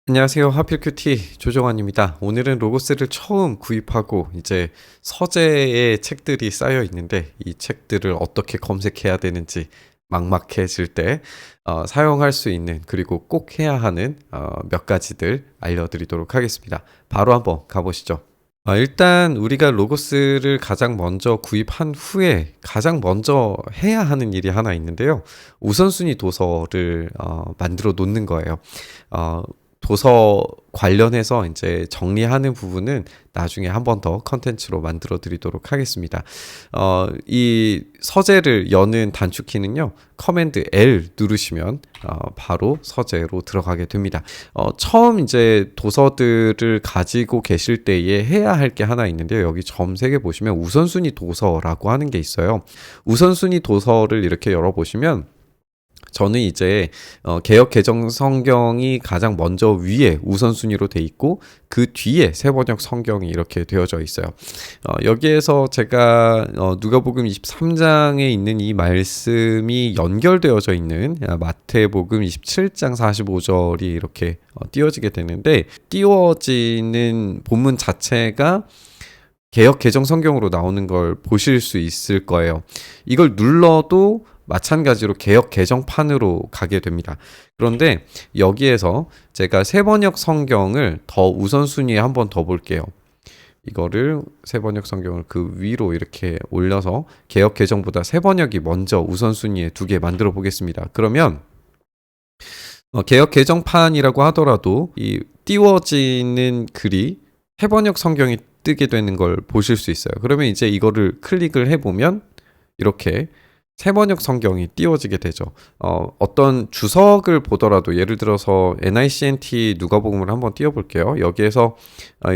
안녕하세요. 하필큐티 조정환입니다. 오늘은 로고스를 처음 구입하고 이제 서재에 책들이 쌓여 있는데 이 책들을 어떻게 검색해야 되는지 막막해질 때 사용할 수 있는 그리고 꼭 해야 하는 몇 가지들 알려드리도록 하겠습니다. 바로 한번 가보시죠. 일단 우리가 로고스를 가장 먼저 구입한 후에 가장 먼저 해야 하는 일이 하나 있는데요. 우선순위 도서를 만들어 놓는 거예요. 도서 관련해서 이제 정리하는 부분은 나중에 한 번 더 컨텐츠로 만들어 드리도록 하겠습니다. 이 서재를 여는 단축키는요, 커맨드 L 누르시면 바로 서재로 들어가게 됩니다. 처음 이제 도서들을 가지고 계실 때에 해야 할 게 하나 있는데요. 여기 점 3개 보시면 우선순위 도서라고 하는 게 있어요. 우선순위 도서를 이렇게 열어보시면 저는 이제 개역 개정 성경이 가장 먼저 위에 우선순위로 돼 있고 그 뒤에 세번역 성경이 이렇게 되어져 있어요. 여기에서 제가 누가복음 23장에 있는 이 말씀이 연결되어져 있는 마태복음 27장 45절이 이렇게 띄워지게 되는데, 띄워지는 본문 자체가 개역 개정 성경으로 나오는 걸 보실 수 있을 거예요. 이걸 눌러도 마찬가지로 개역 개정판으로 가게 됩니다. 그런데 여기에서 제가 세번역 성경을 더 우선순위에 한 번 더 볼게요. 이거를 세번역 성경을 그 위로 이렇게 올려서 개역 개정보다 세번역이 먼저 우선순위에 2개 만들어 보겠습니다. 그러면 개역 개정판이라고 하더라도 이 띄워지는 글이 세번역 성경이 뜨게 되는 걸 보실 수 있어요. 그러면 이제 이거를 클릭을 해보면 이렇게 세번역 성경이 띄워지게 되죠. 어떤 주석을 보더라도 예를 들어서 NICNT 누가복음을 한번 띄워볼게요. 여기에서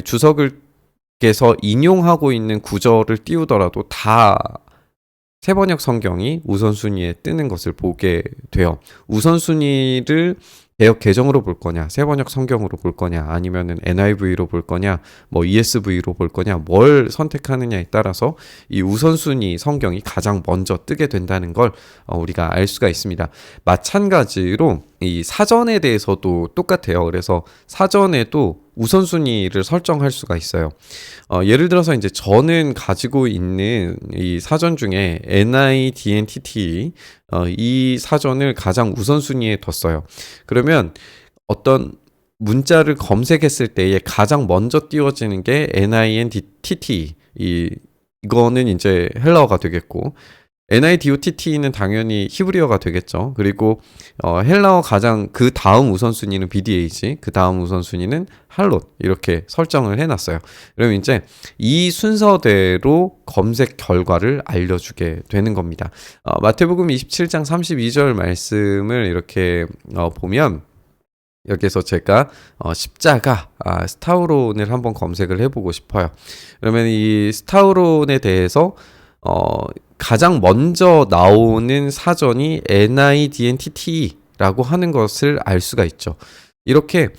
주석을께서 인용하고 있는 구절을 띄우더라도 다 세번역 성경이 우선순위에 뜨는 것을 보게 돼요. 우선순위를 개역 개정으로 볼 거냐, 세번역 성경으로 볼 거냐, 아니면은 NIV로 볼 거냐, 뭐 ESV로 볼 거냐, 뭘 선택하느냐에 따라서 이 우선순위 성경이 가장 먼저 뜨게 된다는 걸 우리가 알 수가 있습니다. 마찬가지로 이 사전에 대해서도 똑같아요. 그래서 사전에도 우선순위를 설정할 수가 있어요. 예를 들어서 이제 저는 가지고 있는 이 사전 중에 NIDNTT 이 사전을 가장 우선순위에 뒀어요. 그러면 어떤 문자를 검색했을 때에 가장 먼저 띄워지는 게 NINDTT, 이거는 이제 헬라어가 되겠고, NIDOTT는 당연히 히브리어가 되겠죠. 그리고 헬라어 가장 그 다음 우선순위는 BDH, 그 다음 우선순위는 할롯, 이렇게 설정을 해놨어요. 그럼 이제 이 순서대로 검색 결과를 알려주게 되는 겁니다. 마태복음 27장 32절 말씀을 이렇게 보면, 여기서 제가 십자가 스타우론을 한번 검색을 해보고 싶어요. 그러면 이 스타우론에 대해서 가장 먼저 나오는 사전이 NIDNTT라고 하는 것을 알 수가 있죠. 이렇게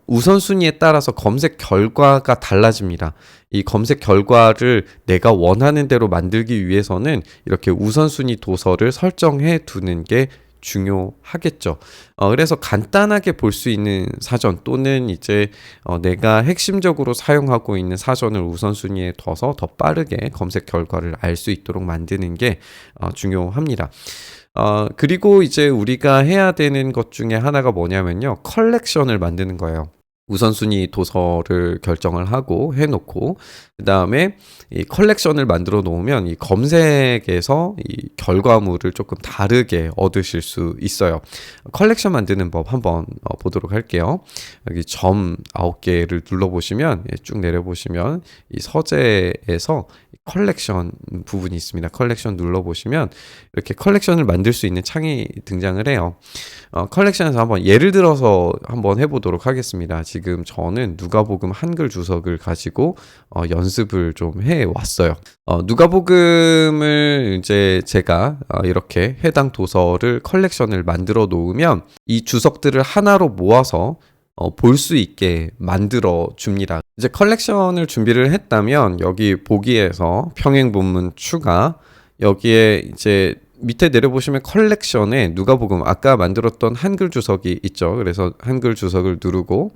우선순위에 따라서 검색 결과가 달라집니다. 이 검색 결과를 내가 원하는 대로 만들기 위해서는 이렇게 우선순위 도서를 설정해 두는 게 중요하겠죠. 그래서 간단하게 볼 수 있는 사전 또는 이제 내가 핵심적으로 사용하고 있는 사전을 우선순위에 둬서 더 빠르게 검색 결과를 알 수 있도록 만드는 게 중요합니다. 그리고 이제 우리가 해야 되는 것 중에 하나가 뭐냐면요, 컬렉션을 만드는 거예요. 우선순위 도서를 결정을 하고 해놓고 그 다음에 이 컬렉션을 만들어 놓으면 이 검색에서 이 결과물을 조금 다르게 얻으실 수 있어요. 컬렉션 만드는 법 한번 보도록 할게요. 여기 점 9개를 눌러보시면 쭉 내려보시면 이 서재에서 컬렉션 부분이 있습니다. 컬렉션 눌러보시면 이렇게 컬렉션을 만들 수 있는 창이 등장을 해요. 컬렉션에서 한번 예를 들어서 한번 해보도록 하겠습니다. 지금 저는 누가복음 한글 주석을 가지고 연습을 좀 해왔어요. 누가복음을 이제 제가 이렇게 해당 도서를 컬렉션을 만들어 놓으면 이 주석들을 하나로 모아서 볼 수 있게 만들어 줍니다. 이제 컬렉션을 준비를 했다면 여기 보기에서 평행 본문 추가, 여기에 이제 밑에 내려보시면 컬렉션에 누가복음 아까 만들었던 한글 주석이 있죠. 그래서 한글 주석을 누르고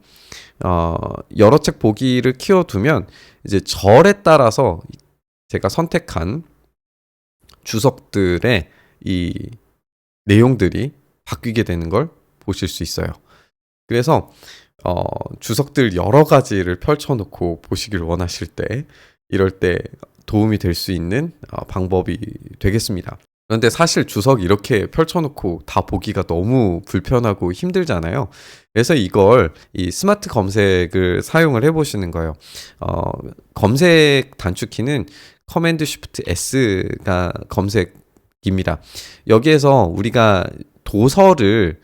여러 책 보기를 키워두면 이제 절에 따라서 제가 선택한 주석들의 이 내용들이 바뀌게 되는 걸 보실 수 있어요. 그래서 주석들 여러 가지를 펼쳐놓고 보시길 원하실 때 이럴 때 도움이 될 수 있는 방법이 되겠습니다. 그런데 사실 주석 이렇게 펼쳐놓고 다 보기가 너무 불편하고 힘들잖아요. 그래서 이걸 이 스마트 검색을 사용을 해보시는 거예요. 검색 단축키는 커맨드 쉬프트 S가 검색입니다. 여기에서 우리가 도서를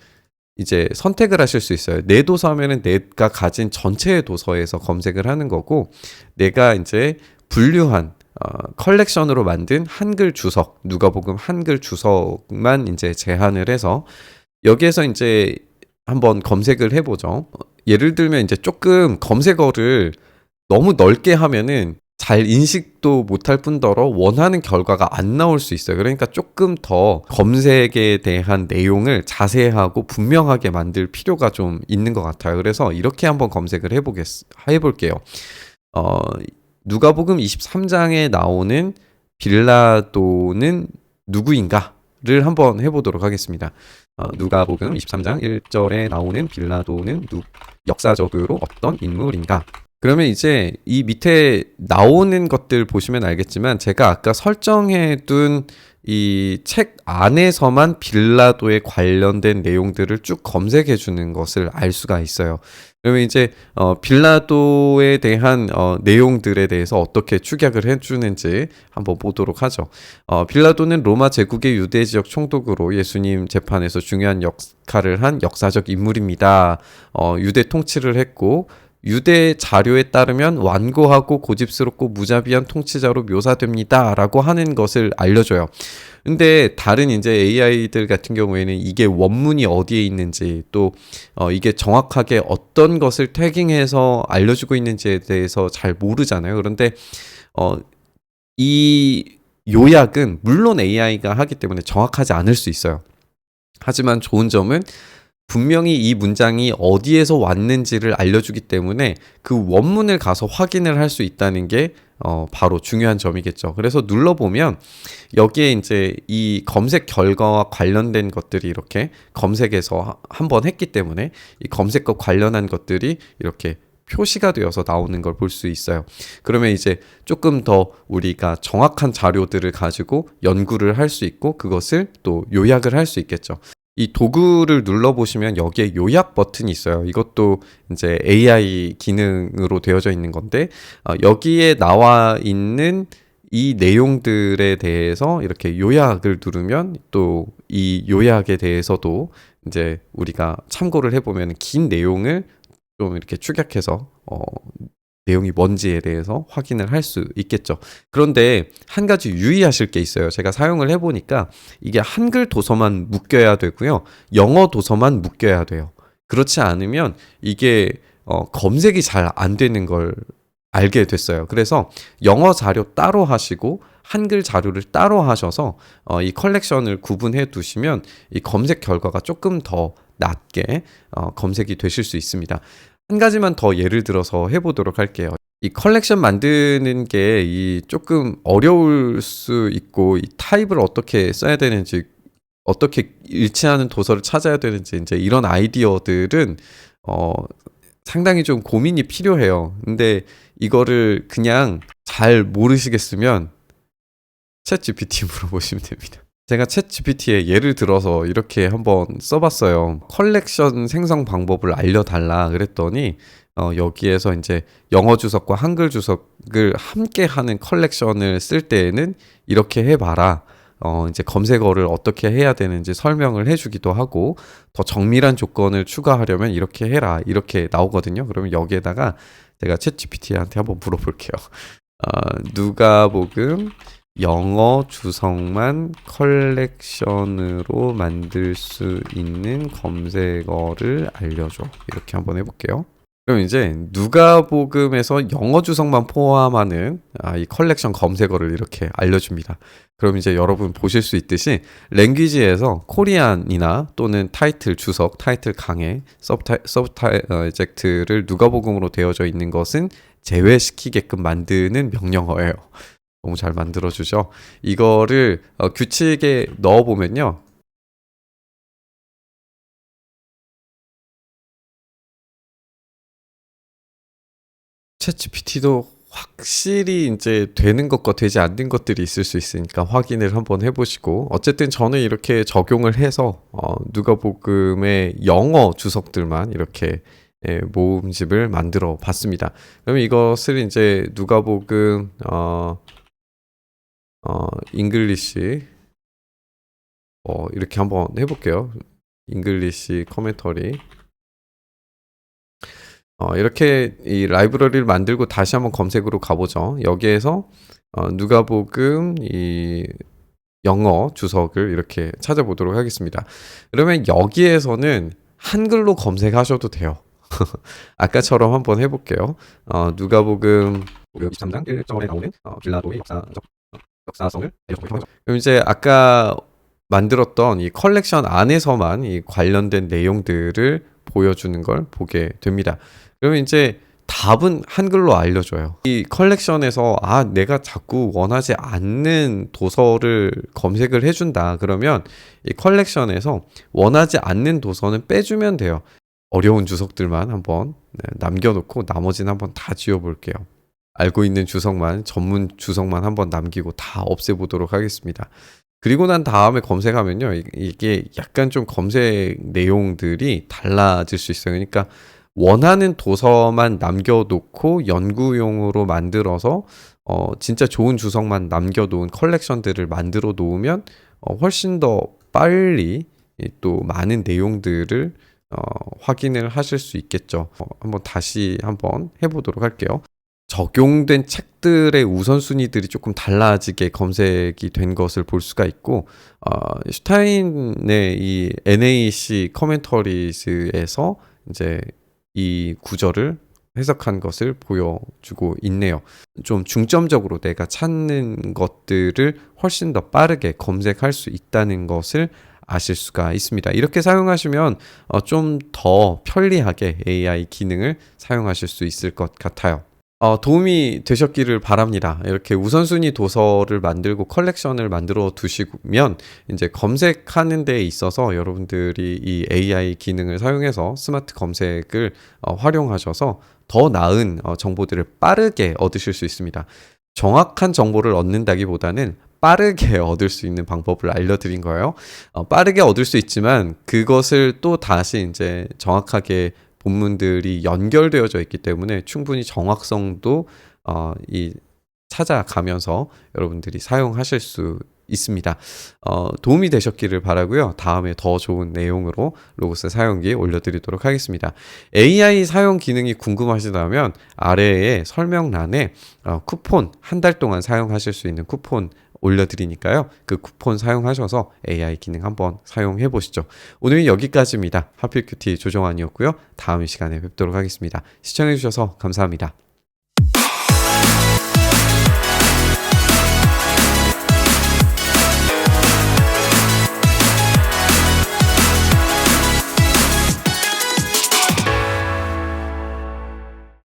이제 선택을 하실 수 있어요. 내 도서 하면은 내가 가진 전체의 도서에서 검색을 하는 거고, 내가 이제 분류한 컬렉션으로 만든 한글 주석, 누가복음 한글 주석만 이제 제한을 해서 여기에서 이제 한번 검색을 해보죠. 예를 들면 이제 조금 검색어를 너무 넓게 하면은 잘 인식도 못할 뿐더러 원하는 결과가 안 나올 수 있어요. 그러니까 조금 더 검색에 대한 내용을 자세하고 분명하게 만들 필요가 좀 있는 것 같아요. 그래서 이렇게 한번 검색을 해볼게요. 누가복음 23장에 나오는 빌라도는 누구인가를 한번 해보도록 하겠습니다. 누가복음 23장 1절에 나오는 빌라도는 역사적으로 어떤 인물인가? 그러면 이제 이 밑에 나오는 것들 보시면 알겠지만 제가 아까 설정해둔 이 책 안에서만 빌라도에 관련된 내용들을 쭉 검색해 주는 것을 알 수가 있어요. 그러면 이제 빌라도에 대한 내용들에 대해서 어떻게 축약을 해주는지 한번 보도록 하죠. 빌라도는 로마 제국의 유대 지역 총독으로 예수님 재판에서 중요한 역할을 한 역사적 인물입니다. 유대 통치를 했고 유대 자료에 따르면 완고하고 고집스럽고 무자비한 통치자로 묘사됩니다. 라고 하는 것을 알려줘요. 근데 다른 이제 AI들 같은 경우에는 이게 원문이 어디에 있는지 또 이게 정확하게 어떤 것을 태깅해서 알려주고 있는지에 대해서 잘 모르잖아요. 그런데 이 요약은 물론 AI가 하기 때문에 정확하지 않을 수 있어요. 하지만 좋은 점은 분명히 이 문장이 어디에서 왔는지를 알려주기 때문에 그 원문을 가서 확인을 할 수 있다는 게 바로 중요한 점이겠죠. 그래서 눌러보면 여기에 이제 이 검색 결과와 관련된 것들이 이렇게 검색에서 한번 했기 때문에 이 검색과 관련한 것들이 이렇게 표시가 되어서 나오는 걸 볼 수 있어요. 그러면 이제 조금 더 우리가 정확한 자료들을 가지고 연구를 할 수 있고 그것을 또 요약을 할 수 있겠죠. 이 도구를 눌러보시면 여기에 요약 버튼이 있어요. 이것도 이제 AI 기능으로 되어져 있는 건데 여기에 나와 있는 이 내용들에 대해서 이렇게 요약을 누르면 또 이 요약에 대해서도 이제 우리가 참고를 해보면 긴 내용을 좀 이렇게 축약해서 내용이 뭔지에 대해서 확인을 할 수 있겠죠. 그런데 한 가지 유의하실 게 있어요. 제가 사용을 해보니까 이게 한글 도서만 묶여야 되고요. 영어 도서만 묶여야 돼요. 그렇지 않으면 이게 검색이 잘 안 되는 걸 알게 됐어요. 그래서 영어 자료 따로 하시고 한글 자료를 따로 하셔서 이 컬렉션을 구분해 두시면 이 검색 결과가 조금 더 낮게 검색이 되실 수 있습니다. 한 가지만 더 예를 들어서 해보도록 할게요. 이 컬렉션 만드는 게 이 조금 어려울 수 있고 이 타입을 어떻게 써야 되는지 어떻게 일치하는 도서를 찾아야 되는지 이제 이런 아이디어들은 상당히 좀 고민이 필요해요. 근데 이거를 그냥 잘 모르시겠으면 챗 GPT 물어보시면 됩니다. 제가 챗 GPT에 예를 들어서 이렇게 한번 써봤어요. 컬렉션 생성 방법을 알려달라 그랬더니 여기에서 이제 영어 주석과 한글 주석을 함께 하는 컬렉션을 쓸 때에는 이렇게 해봐라. 이제 검색어를 어떻게 해야 되는지 설명을 해주기도 하고 더 정밀한 조건을 추가하려면 이렇게 해라. 이렇게 나오거든요. 그러면 여기에다가 제가 챗 GPT한테 한번 물어볼게요. 누가복음 영어 주석만 컬렉션으로 만들 수 있는 검색어를 알려줘. 이렇게 한번 해볼게요. 그럼 이제 누가복음에서 영어 주석만 포함하는 이 컬렉션 검색어를 이렇게 알려줍니다. 그럼 이제 여러분 보실 수 있듯이 랭귀지에서 코리안이나 또는 타이틀 주석, 타이틀 강해, 서브타이젝트를 누가복음으로 되어져 있는 것은 제외시키게끔 만드는 명령어예요. 너무 잘 만들어주죠. 이거를 규칙에 넣어보면요. 챗GPT도 확실히 이제 되는 것과 되지 않는 것들이 있을 수 있으니까 확인을 한번 해보시고, 어쨌든 저는 이렇게 적용을 해서 누가복음의 영어 주석들만 이렇게 모음집을 만들어 봤습니다. 그러면 이것을 이제 누가복음 잉글리시 이렇게 한번 해볼게요. 잉글리시 커멘터리. 이렇게 이 라이브러리를 만들고 다시 한번 검색으로 가보죠. 여기에서 누가복음 이 영어 주석을 이렇게 찾아보도록 하겠습니다. 그러면 여기에서는 한글로 검색하셔도 돼요. 아까처럼 한번 해볼게요. 누가복음 23장 1절에 나오는 빌라도의 역사성을 그럼 이제 아까 만들었던 이 컬렉션 안에서만 이 관련된 내용들을 보여주는 걸 보게 됩니다. 그러면 이제 답은 한글로 알려줘요. 이 컬렉션에서 내가 자꾸 원하지 않는 도서를 검색을 해준다. 그러면 이 컬렉션에서 원하지 않는 도서는 빼주면 돼요. 어려운 주석들만 한번 남겨놓고 나머지는 한번 다 지워볼게요. 알고 있는 주석만, 전문 주석만 한번 남기고 다 없애보도록 하겠습니다. 그리고 난 다음에 검색하면요, 이게 약간 좀 검색 내용들이 달라질 수 있어요. 그러니까 원하는 도서만 남겨놓고 연구용으로 만들어서 진짜 좋은 주석만 남겨놓은 컬렉션들을 만들어 놓으면 훨씬 더 빨리 또 많은 내용들을 확인을 하실 수 있겠죠. 한번 다시 한번 해보도록 할게요. 적용된 책들의 우선순위들이 조금 달라지게 검색이 된 것을 볼 수가 있고, 슈타인의 이 NAC 커멘터리즈에서 이제 이 구절을 해석한 것을 보여주고 있네요. 좀 중점적으로 내가 찾는 것들을 훨씬 더 빠르게 검색할 수 있다는 것을 아실 수가 있습니다. 이렇게 사용하시면 좀 더 편리하게 AI 기능을 사용하실 수 있을 것 같아요. 도움이 되셨기를 바랍니다. 이렇게 우선순위 도서를 만들고 컬렉션을 만들어 두시면 이제 검색하는 데 있어서 여러분들이 이 AI 기능을 사용해서 스마트 검색을 활용하셔서 더 나은 정보들을 빠르게 얻으실 수 있습니다. 정확한 정보를 얻는다기보다는 빠르게 얻을 수 있는 방법을 알려드린 거예요. 빠르게 얻을 수 있지만 그것을 또 다시 이제 정확하게 본문들이 연결되어져 있기 때문에 충분히 정확성도 찾아가면서 여러분들이 사용하실 수 있습니다. 도움이 되셨기를 바라고요. 다음에 더 좋은 내용으로 로고스 사용기 올려드리도록 하겠습니다. AI 사용 기능이 궁금하시다면 아래에 설명란에 쿠폰 한 달 동안 사용하실 수 있는 쿠폰 올려드리니까요. 그 쿠폰 사용하셔서 AI 기능 한번 사용해 보시죠. 오늘은 여기까지입니다. 하필큐티 조정환이었고요. 다음 시간에 뵙도록 하겠습니다. 시청해 주셔서 감사합니다.